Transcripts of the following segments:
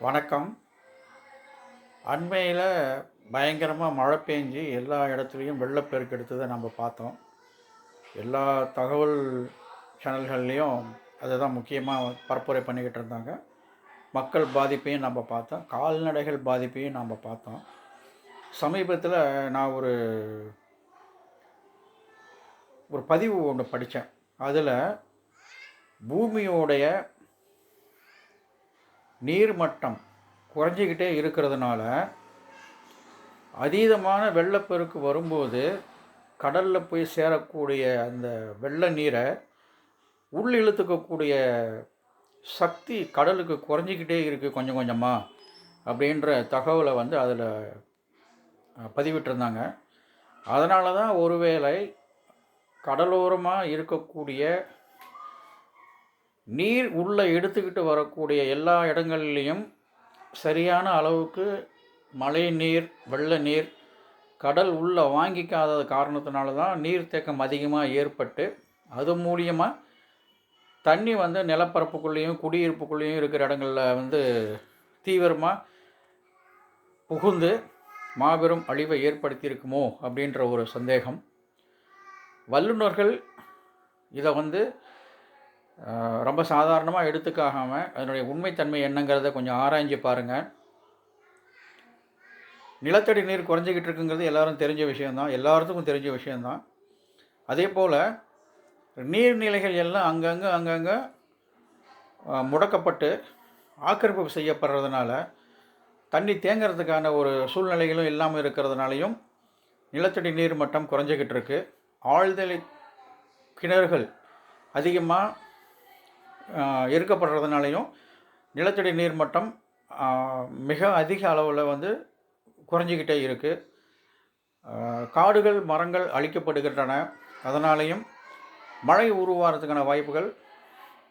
வணக்கம். அண்மையில் பயங்கரமாக மழை பெஞ்சு எல்லா இடத்துலையும் வெள்ளப்பெருக்கு எடுத்ததை நம்ம பார்த்தோம். எல்லா தகவல் சேனல்கள்லேயும் அதை தான் முக்கியமாக பரப்புரை பண்ணிக்கிட்டு இருந்தாங்க. மக்கள் பாதிப்பையும் நம்ம பார்த்தோம், கால்நடைகள் பாதிப்பையும் நம்ம பார்த்தோம். சமீபத்தில் நான் ஒரு பதிவு ஒன்று படித்தேன். அதில் பூமியோடைய நீர்மட்டம் குறைஞ்சிக்கிட்டே இருக்கிறதுனால அதீதமான வெள்ளப்பெருக்கு வரும்போது கடலில் போய் சேரக்கூடிய அந்த வெள்ள நீரை உள் இழுத்துக்கக்கூடிய சக்தி கடலுக்கு குறைஞ்சிக்கிட்டே இருக்குது கொஞ்சம் கொஞ்சமாக அப்படின்ற தகவலை அதில் பதிவிட்டிருந்தாங்க. அதனால தான் ஒருவேளை கடலோரமாக இருக்கக்கூடிய நீர் உள்ளே எடுத்துக்கிட்டு வரக்கூடிய எல்லா இடங்கள்லேயும் சரியான அளவுக்கு மழை நீர், வெள்ள நீர் கடல் உள்ளே வாங்கிக்காத காரணத்தினால தான் நீர்த்தேக்கம் அதிகமாக ஏற்பட்டு அது மூலியமாக தண்ணி நிலப்பரப்புக்குள்ளேயும் குடியிருப்புக்குள்ளேயும் இருக்கிற இடங்களில் தீவிரமாக புகுந்து மாபெரும் அழிவை ஏற்படுத்தியிருக்குமோ அப்படின்ற ஒரு சந்தேகம். வல்லுநர்கள் இதை ரொம்ப சாதாரணமாக எடுத்துக்காகாமல் அதனுடைய உண்மைத்தன்மை என்னங்கிறத கொஞ்சம் ஆராய்ஞ்சு பாருங்கள். நிலத்தடி நீர் குறைஞ்சிக்கிட்டு இருக்குங்கிறது எல்லாரும் தெரிஞ்ச விஷயந்தான், எல்லாத்துக்கும் தெரிஞ்ச விஷயந்தான். அதே போல் நீர்நிலைகள் எல்லாம் அங்கங்கே முடக்கப்பட்டு ஆக்கிரமிப்பு செய்யப்படுறதுனால தண்ணி தேங்கிறதுக்கான ஒரு சூழ்நிலைகளும் இல்லாமல் இருக்கிறதுனாலையும் நிலத்தடி நீர் மட்டம் குறைஞ்சிக்கிட்டு இருக்குது. ஆழ்தலை கிணறுகள் அதிகமாக இருக்கப்படுறதுனாலையும் நிலத்தடி நீர் மட்டம் மிக அதிக அளவில் குறைஞ்சிக்கிட்டே இருக்குது. காடுகள் மரங்கள் அழிக்கப்படுகின்றன. அதனாலையும் மழை உருவாகிறதுக்கான வாய்ப்புகள்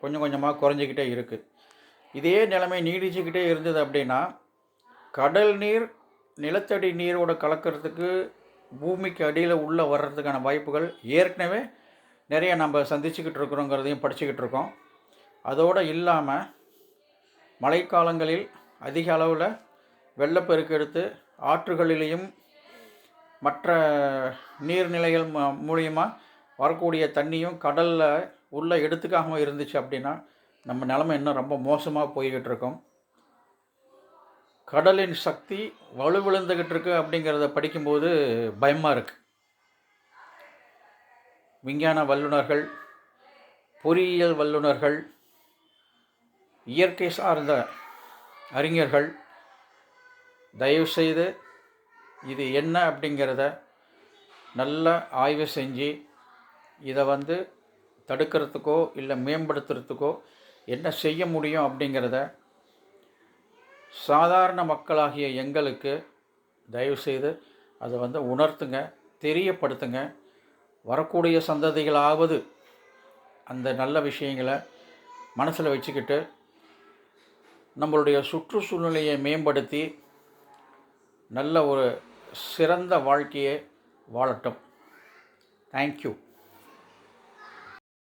கொஞ்சம் கொஞ்சமாக குறைஞ்சிக்கிட்டே இருக்குது. இதே நிலைமை நீடிச்சுக்கிட்டே இருந்தது அப்படின்னா கடல் நீர் நிலத்தடி நீரோடு கலக்கிறதுக்கு பூமிக்கு அடியில் உள்ளே வர்றதுக்கான வாய்ப்புகள் ஏற்கனவே நிறைய நம்ம சந்திச்சுக்கிட்டு இருக்கிறோங்கிறதையும் படிச்சுக்கிட்டு இருக்கோம். அதோடு இல்லாமல் மழைக்காலங்களில் அதிக அளவில் வெள்ளப்பெருக்கு எடுத்து ஆற்றுகளிலேயும் மற்ற நீர்நிலைகள் மூலியமாக வரக்கூடிய தண்ணியும் கடலில் உள்ளே எடுத்துக்காமல் இருந்துச்சு அப்படின்னா நம்ம நிலைமை இன்னும் ரொம்ப மோசமாக போய்கிட்டு இருக்கோம். கடலின் சக்தி வலுவிழந்துக்கிட்டு இருக்கு அப்படிங்கிறத படிக்கும்போது பயமாக இருக்குது. விஞ்ஞான வல்லுநர்கள், பொறியியல் வல்லுநர்கள், இயற்கை சார்ந்த அறிஞர்கள் தயவுசெய்து இது என்ன அப்படிங்கிறத நல்லா ஆய்வு செஞ்சு இதை தடுக்கிறதுக்கோ இல்லை மேம்படுத்துறதுக்கோ என்ன செய்ய முடியும் அப்படிங்கிறத சாதாரண மக்களாகிய எங்களுக்கு தயவுசெய்து அதை உணர்த்துங்க, தெரியப்படுத்துங்க. வரக்கூடிய சந்ததிகளாவது அந்த நல்ல விஷயங்களை மனசில் வச்சுக்கிட்டு நம்மளுடைய சுற்றுச்சூழ்நிலையை மேம்படுத்தி நல்ல ஒரு சிறந்த வாழ்க்கையை வாழட்டும். தேங்க்யூ.